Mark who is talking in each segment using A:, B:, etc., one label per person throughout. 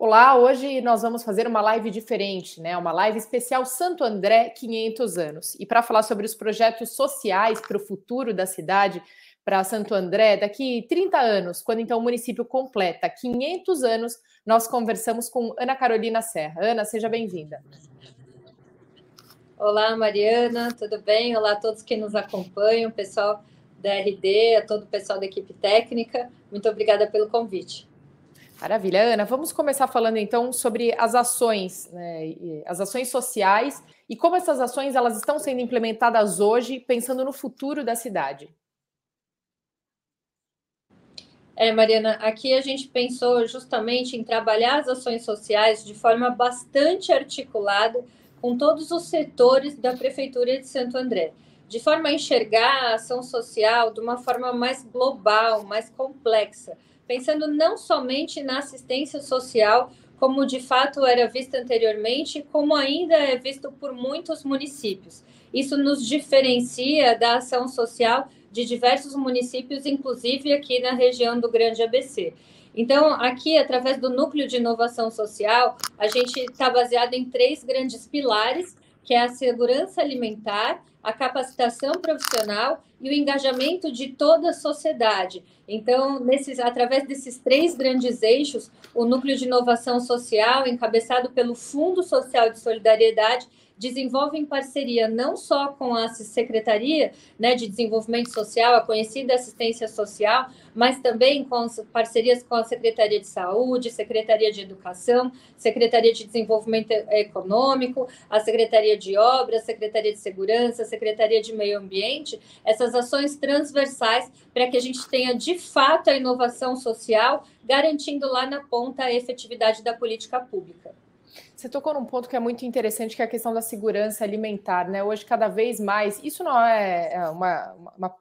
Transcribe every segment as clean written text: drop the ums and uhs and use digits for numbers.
A: Olá, hoje nós vamos fazer uma live diferente, né? Uma live especial Santo André 500 anos. E para falar sobre os projetos sociais para o futuro da cidade, para Santo André, daqui 30 anos, quando então o município completa 500 anos, nós conversamos com Ana Carolina Serra. Ana, seja bem-vinda.
B: Olá, Mariana, tudo bem? Olá a todos que nos acompanham, o pessoal da RD, a todo o pessoal da equipe técnica. Muito obrigada pelo convite.
A: Maravilha, Ana. Vamos começar falando então sobre as ações, né, as ações sociais e como essas ações elas estão sendo implementadas hoje, pensando no futuro da cidade.
B: Mariana, aqui a gente pensou justamente em trabalhar as ações sociais de forma bastante articulada com todos os setores da Prefeitura de Santo André, de forma a enxergar a ação social de uma forma mais global, mais complexa, pensando não somente na assistência social, como de fato era vista anteriormente, como ainda é visto por muitos municípios. Isso nos diferencia da ação social de diversos municípios, inclusive aqui na região do Grande ABC. Então, aqui, através do Núcleo de Inovação Social, a gente está baseado em 3 grandes pilares, que é a segurança alimentar, a capacitação profissional e o engajamento de toda a sociedade. Então, através desses 3 grandes eixos, o Núcleo de Inovação Social, encabeçado pelo Fundo Social de Solidariedade, desenvolve em parceria não só com a Secretaria, né, de Desenvolvimento Social, a conhecida Assistência Social, mas também com parcerias com a Secretaria de Saúde, Secretaria de Educação, Secretaria de Desenvolvimento Econômico, a Secretaria de Obras, Secretaria de Segurança, Secretaria de Meio Ambiente, essas ações transversais para que a gente tenha, de fato, a inovação social, garantindo lá na ponta a efetividade da política pública.
A: Você tocou num ponto que é muito interessante, que é a questão da segurança alimentar, né? Hoje, cada vez mais, isso não é uma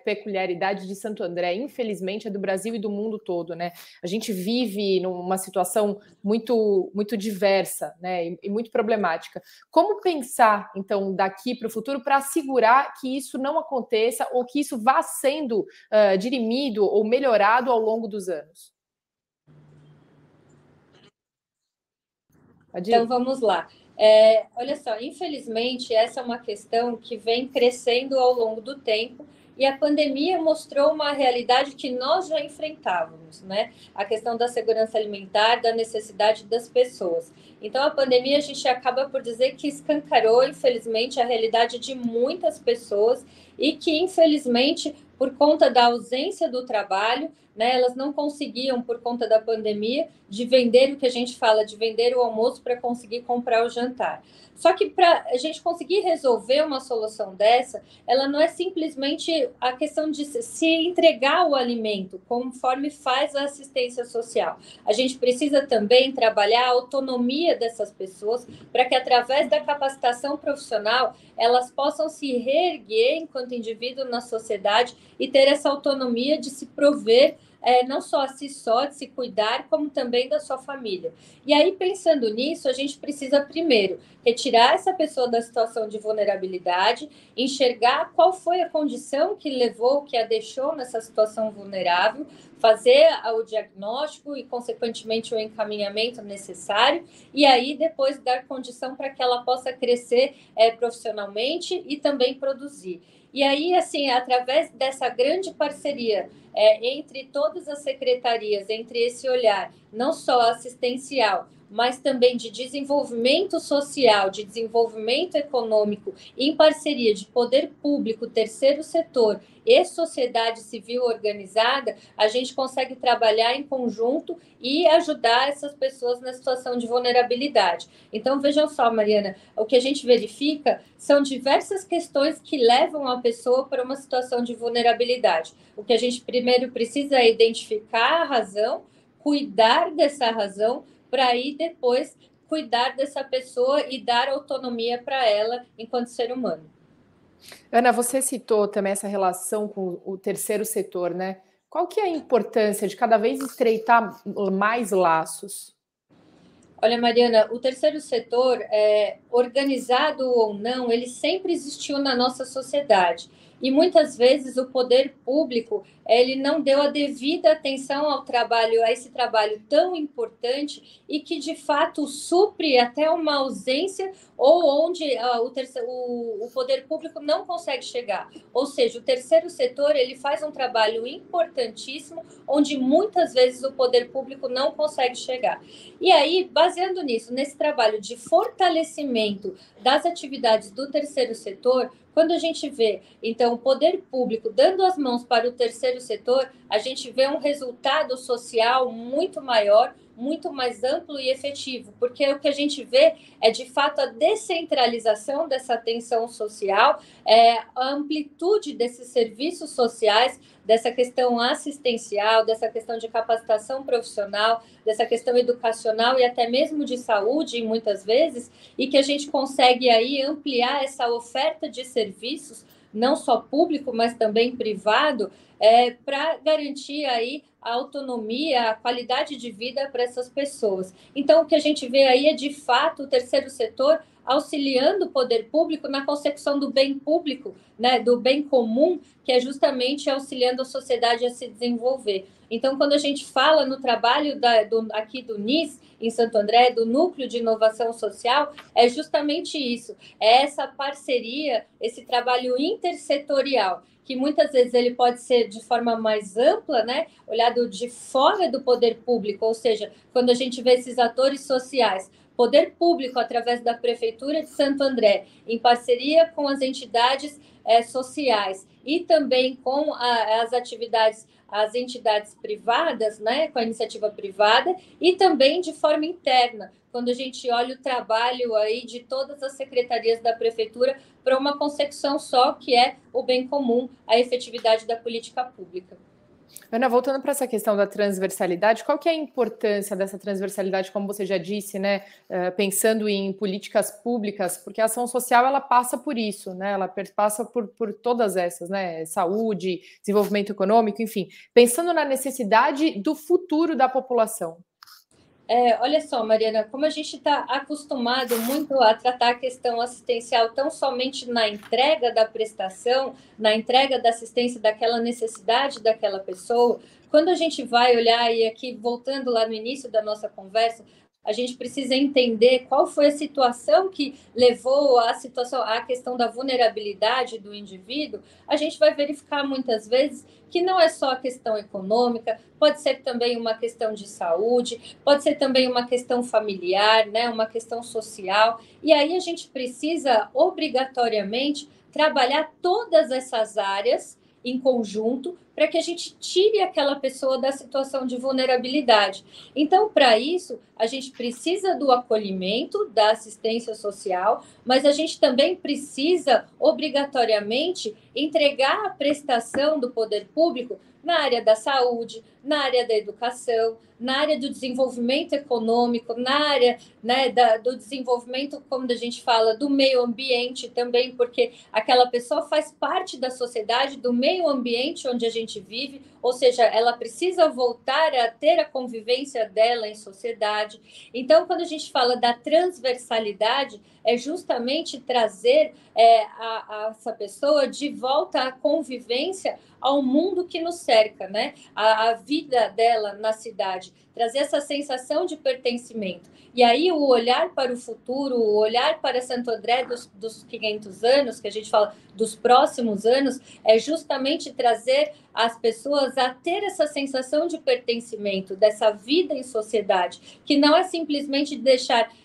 A: peculiaridade de Santo André, infelizmente é do Brasil e do mundo todo, né? A gente vive numa situação muito diversa, né? E muito problemática. Como pensar, então, daqui para o futuro para assegurar que isso não aconteça ou que isso vá sendo dirimido ou melhorado ao longo dos anos?
B: Então, vamos lá. Olha só, infelizmente, essa é uma questão que vem crescendo ao longo do tempo e a pandemia mostrou uma realidade que nós já enfrentávamos, né? A questão da segurança alimentar, da necessidade das pessoas. Então, a pandemia, a gente acaba por dizer que escancarou, infelizmente, a realidade de muitas pessoas e que, infelizmente, por conta da ausência do trabalho, né, elas não conseguiam, por conta da pandemia, de vender o que a gente fala, de vender o almoço para conseguir comprar o jantar. Só que para a gente conseguir resolver uma solução dessa, ela não é simplesmente a questão de se entregar o alimento, conforme faz a assistência social. A gente precisa também trabalhar a autonomia dessas pessoas para que, através da capacitação profissional, elas possam se reerguer enquanto indivíduo na sociedade e ter essa autonomia de se prover não só a si só, de se cuidar, como também da sua família. E aí, pensando nisso, a gente precisa, primeiro, retirar essa pessoa da situação de vulnerabilidade, enxergar qual foi a condição que levou, que a deixou nessa situação vulnerável, fazer o diagnóstico e, consequentemente, o encaminhamento necessário, e aí depois dar condição para que ela possa crescer profissionalmente e também produzir. E aí, assim, através dessa grande parceria entre todas as secretarias, entre esse olhar não só assistencial, mas também de desenvolvimento social, de desenvolvimento econômico, em parceria de poder público, terceiro setor e sociedade civil organizada, a gente consegue trabalhar em conjunto e ajudar essas pessoas na situação de vulnerabilidade. Então, vejam só, Mariana, o que a gente verifica são diversas questões que levam a pessoa para uma situação de vulnerabilidade. O que a gente primeiro precisa é identificar a razão, cuidar dessa razão, para aí depois cuidar dessa pessoa e dar autonomia para ela enquanto ser humano.
A: Ana, você citou também essa relação com o terceiro setor, né? Qual que é a importância de cada vez estreitar mais laços?
B: Olha, Mariana, o terceiro setor, organizado ou não, ele sempre existiu na nossa sociedade. e muitas vezes o poder público ele não deu a devida atenção ao trabalho, a esse trabalho tão importante e que de fato supre até uma ausência ou onde o poder público não consegue chegar. Ou seja, o terceiro setor ele faz um trabalho importantíssimo onde muitas vezes o poder público não consegue chegar. E aí, baseando nisso, nesse trabalho de fortalecimento das atividades do terceiro setor, quando a gente vê, então, o poder público dando as mãos para o terceiro setor, a gente vê um resultado social muito maior, muito mais amplo e efetivo, porque o que a gente vê é, de fato, a descentralização dessa atenção social, a amplitude desses serviços sociais, dessa questão assistencial, dessa questão de capacitação profissional, dessa questão educacional e até mesmo de saúde, muitas vezes, e que a gente consegue aí ampliar essa oferta de serviços, não só público, mas também privado, para garantir aí a autonomia, a qualidade de vida para essas pessoas. Então, o que a gente vê aí é, de fato, o terceiro setor auxiliando o poder público na consecução do bem público, né, do bem comum, que é justamente auxiliando a sociedade a se desenvolver. Então, quando a gente fala no trabalho aqui do NIS, em Santo André, do Núcleo de Inovação Social, é justamente isso, é essa parceria, esse trabalho intersetorial, que muitas vezes ele pode ser de forma mais ampla, né, olhado de fora do poder público, ou seja, quando a gente vê esses atores sociais, poder público através da Prefeitura de Santo André, em parceria com as entidades sociais e também com as atividades, as entidades privadas, né, com a iniciativa privada, e também de forma interna, quando a gente olha o trabalho aí de todas as secretarias da Prefeitura para uma consecução só, que é o bem comum, a efetividade da política pública.
A: Ana, voltando para essa questão da transversalidade, qual que é a importância dessa transversalidade, como você já disse, né, pensando em políticas públicas, porque a ação social ela passa por isso, né, ela passa por todas essas, né, saúde, desenvolvimento econômico, enfim, pensando na necessidade do futuro da população.
B: Olha só, Mariana, como a gente está acostumado muito a tratar a questão assistencial tão somente na entrega da prestação, na entrega da assistência daquela necessidade daquela pessoa, quando a gente vai olhar, e aqui voltando lá no início da nossa conversa, a gente precisa entender qual foi a situação que levou à questão da vulnerabilidade do indivíduo, a gente vai verificar muitas vezes que não é só a questão econômica, pode ser também uma questão de saúde, pode ser também uma questão familiar, né, uma questão social, e aí a gente precisa obrigatoriamente trabalhar todas essas áreas em conjunto para que a gente tire aquela pessoa da situação de vulnerabilidade. Então, para isso, a gente precisa do acolhimento, da assistência social, mas a gente também precisa, obrigatoriamente, entregar a prestação do poder público na área da saúde, na área da educação, na área do desenvolvimento econômico, na área, né, do desenvolvimento, como a gente fala, do meio ambiente também, porque aquela pessoa faz parte da sociedade, do meio ambiente onde a gente vive, ou seja, ela precisa voltar a ter a convivência dela em sociedade. Então, quando a gente fala da transversalidade, é justamente trazer essa pessoa de volta à convivência ao mundo que nos cerca, né? A vida dela na cidade, trazer essa sensação de pertencimento. E aí o olhar para o futuro, o olhar para Santo André dos 500 anos, que a gente fala dos próximos anos, é justamente trazer as pessoas a ter essa sensação de pertencimento, dessa vida em sociedade, que não é simplesmente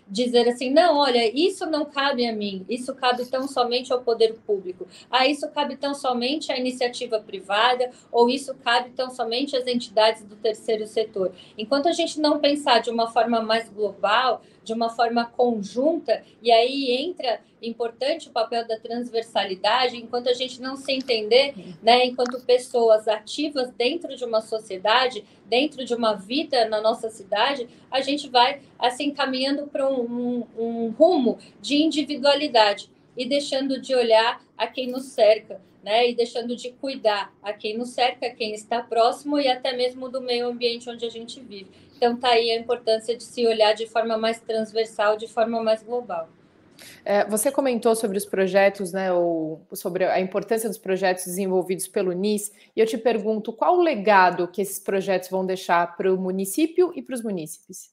B: dizer assim, não, olha, isso não cabe a mim, isso cabe tão somente ao poder público, isso cabe tão somente à iniciativa privada, ou isso cabe tão somente às entidades do terceiro setor. Enquanto a gente não pensar de uma forma mais global, de uma forma conjunta, e aí entra importante o papel da transversalidade, enquanto a gente não se entender, né, enquanto pessoas ativas dentro de uma sociedade, dentro de uma vida na nossa cidade, a gente vai assim caminhando para um rumo de individualidade e deixando de olhar a quem nos cerca, né, e deixando de cuidar a quem nos cerca, a quem está próximo e até mesmo do meio ambiente onde a gente vive. Então, está aí a importância de se olhar de forma mais transversal, de forma mais global.
A: Você comentou sobre os projetos, né, ou sobre a importância dos projetos desenvolvidos pelo NIS, e eu te pergunto qual o legado que esses projetos vão deixar para o município e para os munícipes?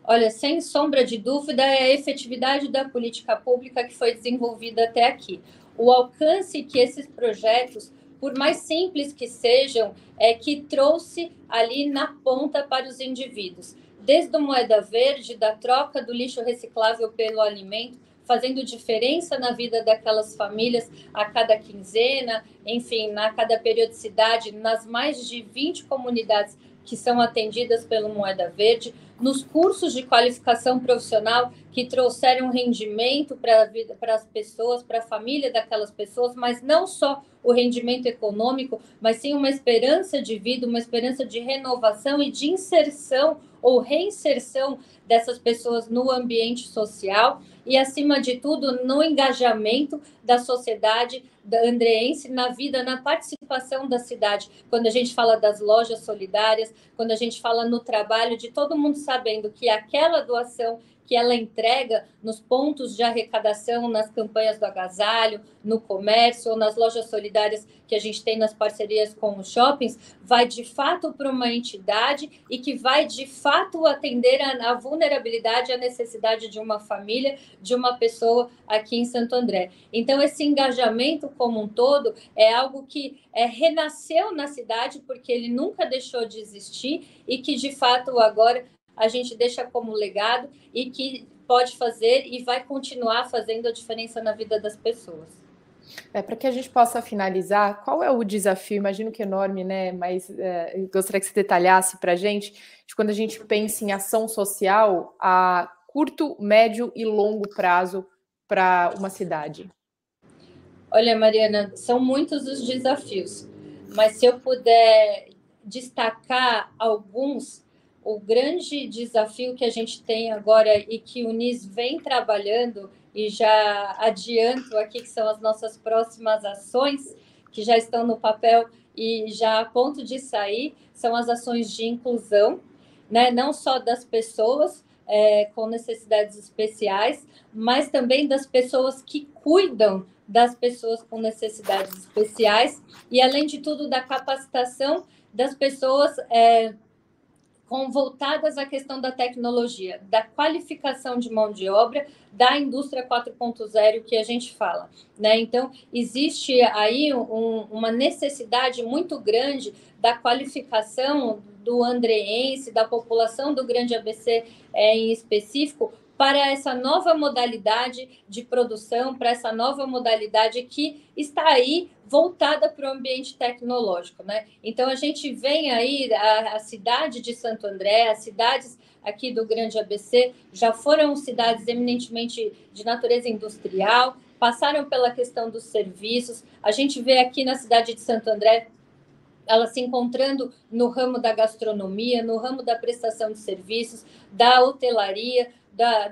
B: Olha, sem sombra de dúvida, é a efetividade da política pública que foi desenvolvida até aqui. O alcance que esses projetos, por mais simples que sejam, que trouxe ali na ponta para os indivíduos. Desde o Moeda Verde, da troca do lixo reciclável pelo alimento, fazendo diferença na vida daquelas famílias a cada quinzena, enfim, na cada periodicidade, nas mais de 20 comunidades que são atendidas pelo Moeda Verde, nos cursos de qualificação profissional que trouxeram rendimento para as pessoas, para a família daquelas pessoas, mas não só o rendimento econômico, mas sim uma esperança de vida, uma esperança de renovação e de inserção ou reinserção dessas pessoas no ambiente social e, acima de tudo, no engajamento da sociedade andreense na vida, na participação da cidade. Quando a gente fala das lojas solidárias, quando a gente fala no trabalho, de todo mundo sabendo que aquela doação que ela entrega nos pontos de arrecadação, nas campanhas do agasalho, no comércio ou nas lojas solidárias que a gente tem nas parcerias com os shoppings, vai de fato para uma entidade e que vai de fato atender a vulnerabilidade, a necessidade de uma família, de uma pessoa aqui em Santo André. Então, esse engajamento como um todo é algo que renasceu na cidade, porque ele nunca deixou de existir e que, de fato, agora a gente deixa como legado e que pode fazer e vai continuar fazendo a diferença na vida das pessoas.
A: Para que a gente possa finalizar, qual é o desafio? Imagino que enorme, né? Mas gostaria que você detalhasse para a gente, de quando a gente pensa em ação social a curto, médio e longo prazo para uma cidade.
B: Olha, Mariana, são muitos os desafios, mas se eu puder destacar alguns, o grande desafio que a gente tem agora e que o NIS vem trabalhando, e já adianto aqui que são as nossas próximas ações, que já estão no papel e já a ponto de sair, são as ações de inclusão, né? Não só das pessoas com necessidades especiais, mas também das pessoas que cuidam das pessoas com necessidades especiais e, além de tudo, da capacitação das pessoas voltadas à questão da tecnologia, da qualificação de mão de obra, da indústria 4.0 que a gente fala, né? Então, existe aí uma necessidade muito grande da qualificação do andreense, da população do Grande ABC em específico, para essa nova modalidade de produção, para essa nova modalidade que está aí voltada para o ambiente tecnológico, né? Então, a gente vem aí, a cidade de Santo André, as cidades aqui do Grande ABC, já foram cidades eminentemente de natureza industrial, passaram pela questão dos serviços. A gente vê aqui na cidade de Santo André ela se encontrando no ramo da gastronomia, no ramo da prestação de serviços, da hotelaria,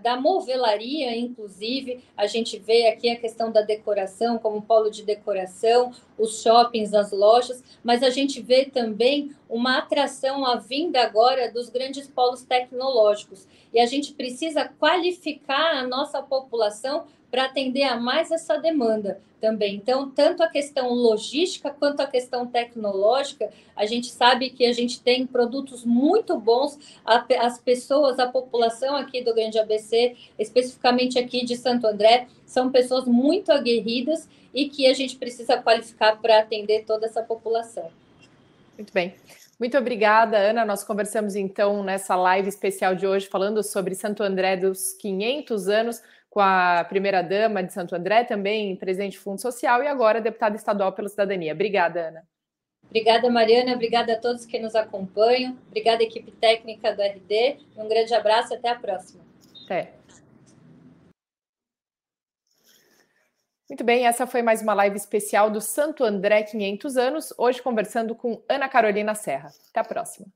B: da movelaria, inclusive. A gente vê aqui a questão da decoração, como polo de decoração, os shoppings, as lojas, mas a gente vê também uma atração à vinda agora dos grandes polos tecnológicos. E a gente precisa qualificar a nossa população para atender a mais essa demanda também. Então, tanto a questão logística quanto a questão tecnológica, a gente sabe que a gente tem produtos muito bons, as pessoas, a população aqui do Grande ABC, especificamente aqui de Santo André, são pessoas muito aguerridas e que a gente precisa qualificar para atender toda essa população.
A: Muito bem. Muito obrigada, Ana. Nós conversamos, então, nessa live especial de hoje, falando sobre Santo André dos 500 anos, com a primeira-dama de Santo André, também presidente do Fundo Social, e agora deputada estadual pela cidadania. Obrigada, Ana.
B: Obrigada, Mariana. Obrigada a todos que nos acompanham. Obrigada, equipe técnica do RD. Um grande abraço e até a próxima.
A: Até. Muito bem, essa foi mais uma live especial do Santo André 500 anos, hoje conversando com Ana Carolina Serra. Até a próxima.